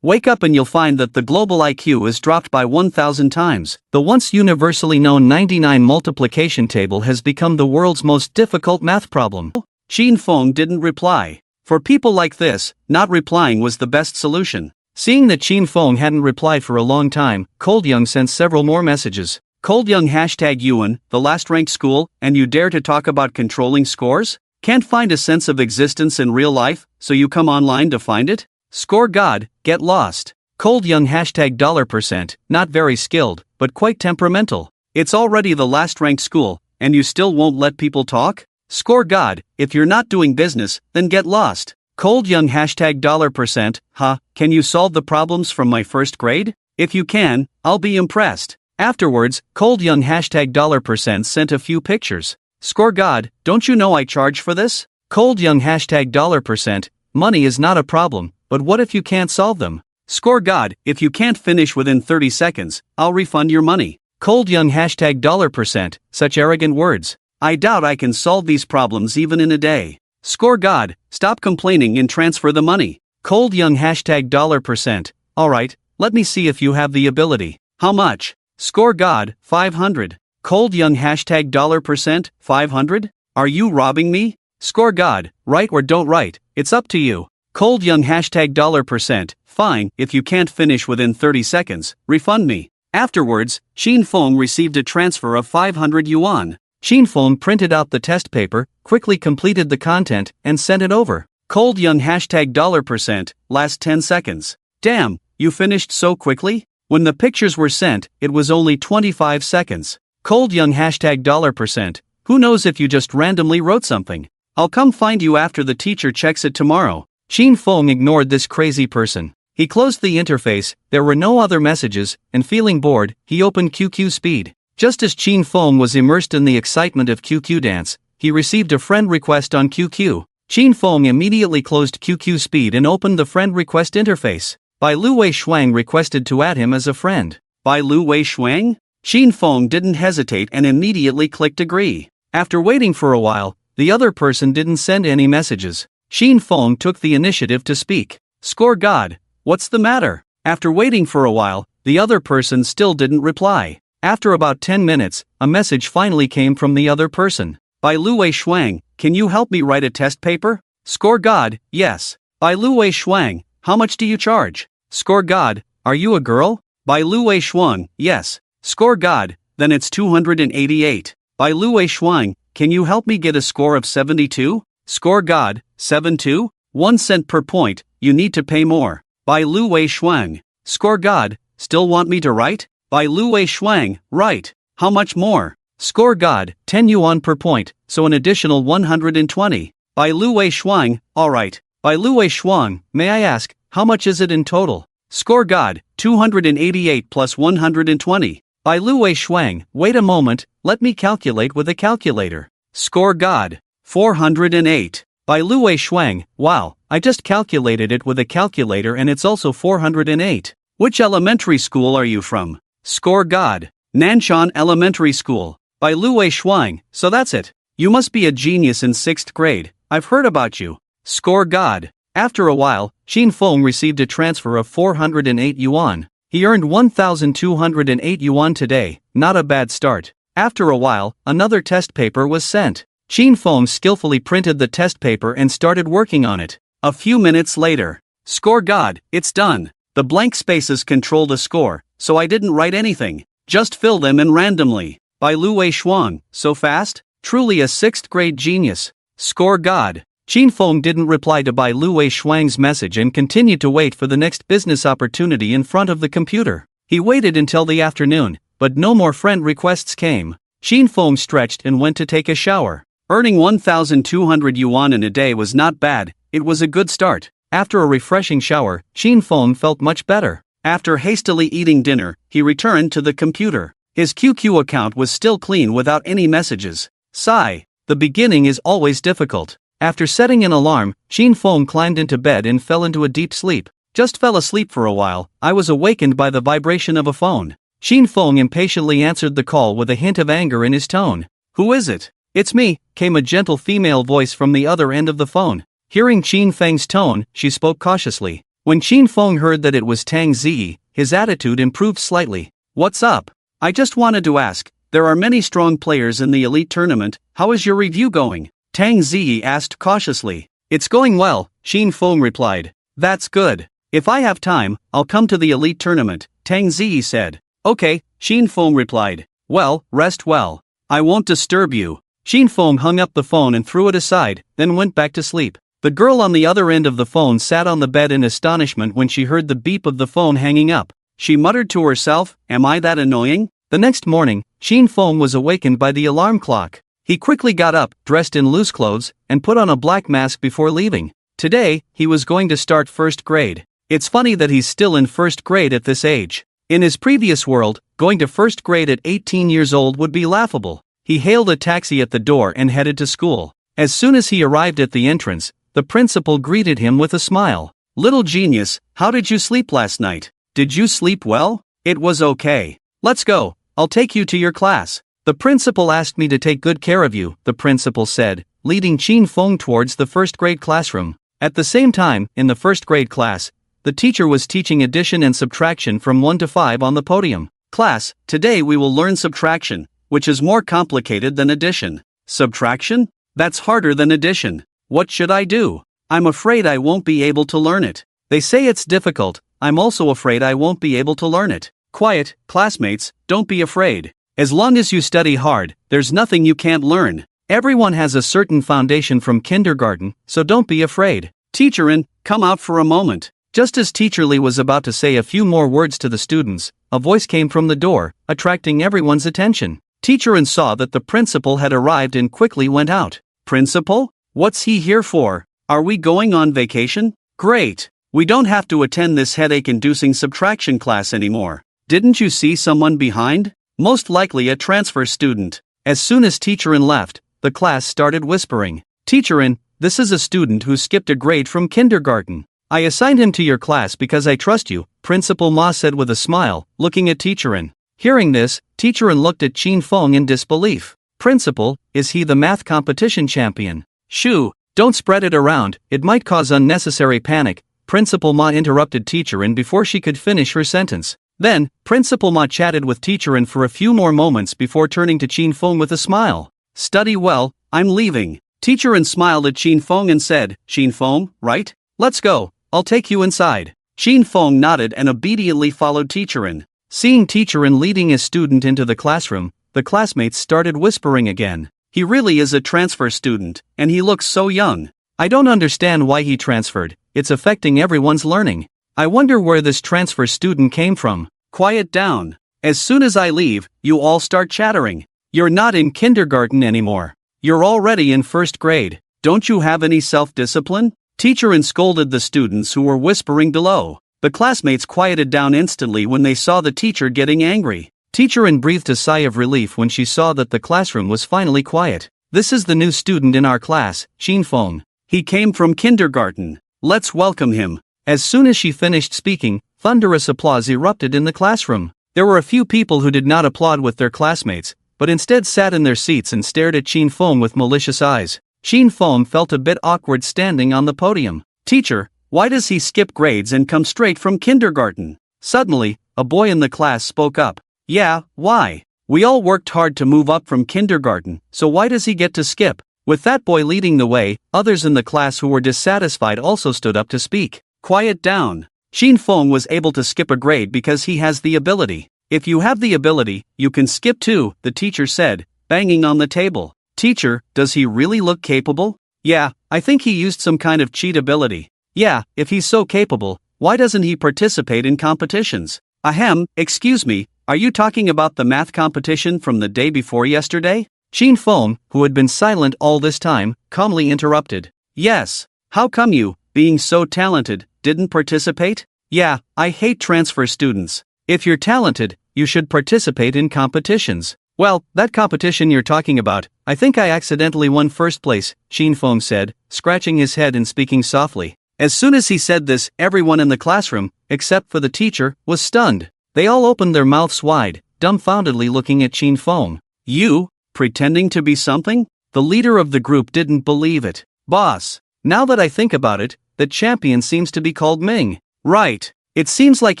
Wake up and you'll find that the global IQ is dropped by 1,000 times. The once universally known 99 multiplication table has become the world's most difficult math problem. Qin Feng didn't reply. For people like this, not replying was the best solution. Seeing that Qin Feng hadn't replied for a long time, Cold Young sent several more messages. Cold Young #Yuan, the last ranked school, and you dare to talk about controlling scores? Can't find a sense of existence in real life, so you come online to find it? Score God, get lost. Cold Young $%, not very skilled, but quite temperamental. It's already the last ranked school, and you still won't let people talk? Score God, if you're not doing business, then get lost. Cold Young $%, can you solve the problems from my first grade? If you can, I'll be impressed. Afterwards, Cold Young $% sent a few pictures. Score God, don't you know I charge for this? Cold Young $%, money is not a problem, but what if you can't solve them? Score God, if you can't finish within 30 seconds, I'll refund your money. Cold Young $%, such arrogant words. I doubt I can solve these problems even in a day. Score God, stop complaining and transfer the money. Cold Young $%, alright, let me see if you have the ability. How much? Score God, 500. Cold Young $%, 500? Are you robbing me? Score God, write or don't write, it's up to you. Cold Young $%, fine, if you can't finish within 30 seconds, refund me. Afterwards, Qin Feng received a transfer of 500 yuan. Qin Feng printed out the test paper, quickly completed the content, and sent it over. Cold Young $%, last 10 seconds. Damn, you finished so quickly? When the pictures were sent, it was only 25 seconds. Cold Young $%, who knows if you just randomly wrote something? I'll come find you after the teacher checks it tomorrow. Qin Feng ignored this crazy person. He closed the interface, there were no other messages, and feeling bored, he opened QQ Speed. Just as Qin Feng was immersed in the excitement of QQ Dance, he received a friend request on QQ. Qin Feng immediately closed QQ Speed and opened the friend request interface. Bai Lu Wei Shuang requested to add him as a friend. Bai Lu Wei Shuang? Qin Feng didn't hesitate and immediately clicked agree. After waiting for a while, the other person didn't send any messages. Qin Feng took the initiative to speak. Score God, what's the matter? After waiting for a while, the other person still didn't reply. After about 10 minutes, a message finally came from the other person. Bai Lu Wei Shuang, can you help me write a test paper? Score God, yes. Bai Lu Wei Shuang, how much do you charge? Score God, are you a girl? Bai Lu Wei Shuang, yes. Score God, then it's 288. Bai Lu Wei Shuang, can you help me get a score of 72? Score God, 72? 1 cent per point, you need to pay more. Bai Lu Wei Shuang, score God, still want me to write? Bai Lu Wei Shuang, right. How much more? Score God, 10 yuan per point, so an additional 120. Bai Lu Wei Shuang, alright. Bai Lu Wei Shuang, may I ask, how much is it in total? Score God, 288 plus 120. Bai Lu Wei Shuang, wait a moment, let me calculate with a calculator. Score God, 408. Bai Lu Wei Shuang, wow, I just calculated it with a calculator and it's also 408. Which elementary school are you from? Score God, Nanshan Elementary School. Bai Lu Wei Shuang, so that's it. You must be a genius in 6th grade, I've heard about you. Score God. After a while, Qin Feng received a transfer of 408 yuan. He earned 1,208 yuan today, not a bad start. After a while, another test paper was sent. Qin Feng skillfully printed the test paper and started working on it. A few minutes later. Score God, it's done. The blank spaces control the score, so I didn't write anything. Just fill them in randomly. Bai Lu Wei Shuang, so fast? Truly a 6th grade genius. Score God. Qin Feng didn't reply to Bai Lu Wei Shuang's message and continued to wait for the next business opportunity in front of the computer. He waited until the afternoon, but no more friend requests came. Qin Feng stretched and went to take a shower. Earning 1,200 yuan in a day was not bad, it was a good start. After a refreshing shower, Qin Feng felt much better. After hastily eating dinner, he returned to the computer. His QQ account was still clean without any messages. Sigh. The beginning is always difficult. After setting an alarm, Qin Feng climbed into bed and fell into a deep sleep. Just fell asleep for a while, I was awakened by the vibration of a phone. Qin Feng impatiently answered the call with a hint of anger in his tone. Who is it? It's me, came a gentle female voice from the other end of the phone. Hearing Qin Feng's tone, she spoke cautiously. When Qin Feng heard that it was Tang Ziyi, his attitude improved slightly. What's up? I just wanted to ask, there are many strong players in the elite tournament, how is your review going? Tang Ziyi asked cautiously. It's going well, Qin Feng replied. That's good. If I have time, I'll come to the elite tournament, Tang Ziyi said. Okay, Qin Feng replied. Well, rest well. I won't disturb you. Qin Feng hung up the phone and threw it aside, then went back to sleep. The girl on the other end of the phone sat on the bed in astonishment when she heard the beep of the phone hanging up. She muttered to herself, am I that annoying? The next morning, Qin Feng was awakened by the alarm clock. He quickly got up, dressed in loose clothes, and put on a black mask before leaving. Today, he was going to start first grade. It's funny that he's still in first grade at this age. In his previous world, going to first grade at 18 years old would be laughable. He hailed a taxi at the door and headed to school. As soon as he arrived at the entrance, the principal greeted him with a smile. Little genius, how did you sleep last night? Did you sleep well? It was okay. Let's go, I'll take you to your class. The principal asked me to take good care of you, the principal said, leading Qin Feng towards the first grade classroom. At the same time, in the first grade class, the teacher was teaching addition and subtraction from 1 to 5 on the podium. Class, today we will learn subtraction, which is more complicated than addition. Subtraction? That's harder than addition. What should I do? I'm afraid I won't be able to learn it. They say it's difficult, I'm also afraid I won't be able to learn it. Quiet, classmates, don't be afraid. As long as you study hard, there's nothing you can't learn. Everyone has a certain foundation from kindergarten, so don't be afraid. Teacherin, come out for a moment. Just as Teacher Li was about to say a few more words to the students, a voice came from the door, attracting everyone's attention. Teacherin saw that the principal had arrived and quickly went out. Principal? What's he here for? Are we going on vacation? Great. We don't have to attend this headache-inducing subtraction class anymore. Didn't you see someone behind? Most likely a transfer student. As soon as Teacherin left, the class started whispering. Teacherin, this is a student who skipped a grade from kindergarten. I assigned him to your class because I trust you, Principal Ma said with a smile, looking at Teacherin. Hearing this, Teacherin looked at Qin Feng in disbelief. Principal, is he the math competition champion? Shoo, don't spread it around, it might cause unnecessary panic, Principal Ma interrupted Teacherin before she could finish her sentence. Then, Principal Ma chatted with Teacherin for a few more moments before turning to Qin Feng with a smile. Study well, I'm leaving. Teacherin smiled at Qin Feng and said, Qin Feng, right? Let's go, I'll take you inside. Qin Feng nodded and obediently followed Teacherin. Seeing Teacherin leading his student into the classroom, the classmates started whispering again. He really is a transfer student, and he looks so young. I don't understand why he transferred, it's affecting everyone's learning. I wonder where this transfer student came from. Quiet down. As soon as I leave, you all start chattering. You're not in kindergarten anymore. You're already in first grade. Don't you have any self-discipline? Teacherin scolded the students who were whispering below. The classmates quieted down instantly when they saw the teacher getting angry. Teacherin breathed a sigh of relief when she saw that the classroom was finally quiet. This is the new student in our class, Qin Feng. He came from kindergarten. Let's welcome him. As soon as she finished speaking, thunderous applause erupted in the classroom. There were a few people who did not applaud with their classmates, but instead sat in their seats and stared at Qin Feng with malicious eyes. Qin Feng felt a bit awkward standing on the podium. Teacher, why does he skip grades and come straight from kindergarten? Suddenly, a boy in the class spoke up. Yeah, why? We all worked hard to move up from kindergarten, so why does he get to skip? With that boy leading the way, others in the class who were dissatisfied also stood up to speak. Quiet down. Qin Feng was able to skip a grade because he has the ability. If you have the ability, you can skip too, the teacher said, banging on the table. Teacher, does he really look capable? Yeah, I think he used some kind of cheat ability. Yeah, if he's so capable, why doesn't he participate in competitions? Ahem, excuse me, are you talking about the math competition from the day before yesterday? Qin Feng, who had been silent all this time, calmly interrupted. Yes. How come you, being so talented, didn't participate? Yeah, I hate transfer students. If you're talented, you should participate in competitions. Well, that competition you're talking about, I think I accidentally won first place, Qin Feng said, scratching his head and speaking softly. As soon as he said this, everyone in the classroom, except for the teacher, was stunned. They all opened their mouths wide, dumbfoundedly looking at Qin Feng. You? Pretending to be something? The leader of the group didn't believe it. Boss, now that I think about it, the champion seems to be called Ming. Right. It seems like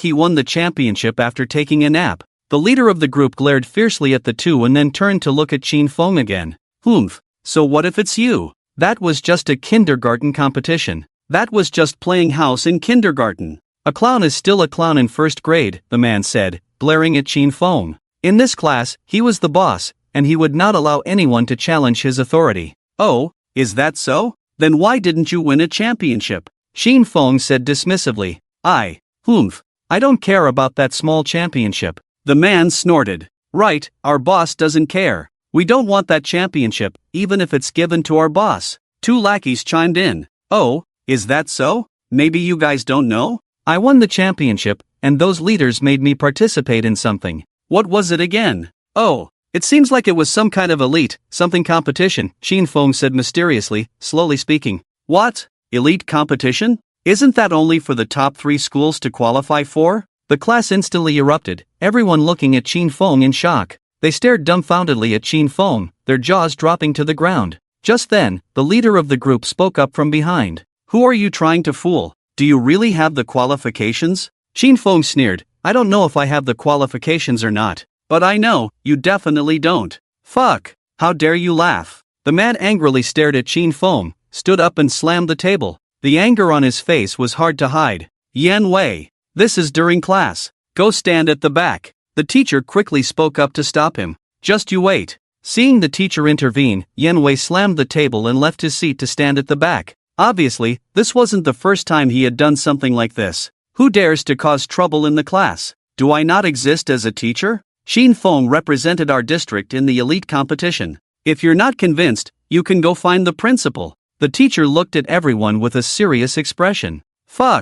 he won the championship after taking a nap. The leader of the group glared fiercely at the two and then turned to look at Qin Feng again. Humph. So what if it's you? That was just a kindergarten competition. That was just playing house in kindergarten. A clown is still a clown in first grade, the man said, glaring at Qin Feng. In this class, he was the boss, and he would not allow anyone to challenge his authority. Oh, is that so? Then why didn't you win a championship? Qin Feng said dismissively. Humph. I don't care about that small championship. The man snorted. Right, our boss doesn't care. We don't want that championship, even if it's given to our boss. Two lackeys chimed in. Oh, is that so? Maybe you guys don't know? I won the championship, and those leaders made me participate in something. What was it again? Oh, it seems like it was some kind of something competition, Qin Feng said mysteriously, slowly speaking. What? Elite competition? Isn't that only for the top 3 schools to qualify for? The class instantly erupted, everyone looking at Qin Feng in shock. They stared dumbfoundedly at Qin Feng, their jaws dropping to the ground. Just then, the leader of the group spoke up from behind. Who are you trying to fool? Do you really have the qualifications? Qin Feng sneered. I don't know if I have the qualifications or not. But I know, you definitely don't. Fuck. How dare you laugh? The man angrily stared at Qin Feng, stood up and slammed the table. The anger on his face was hard to hide. Yan Wei. This is during class. Go stand at the back. The teacher quickly spoke up to stop him. Just you wait. Seeing the teacher intervene, Yan Wei slammed the table and left his seat to stand at the back. Obviously, this wasn't the first time he had done something like this. Who dares to cause trouble in the class? Do I not exist as a teacher? Qin Feng represented our district in the elite competition. If you're not convinced, you can go find the principal. The teacher looked at everyone with a serious expression. Fuck.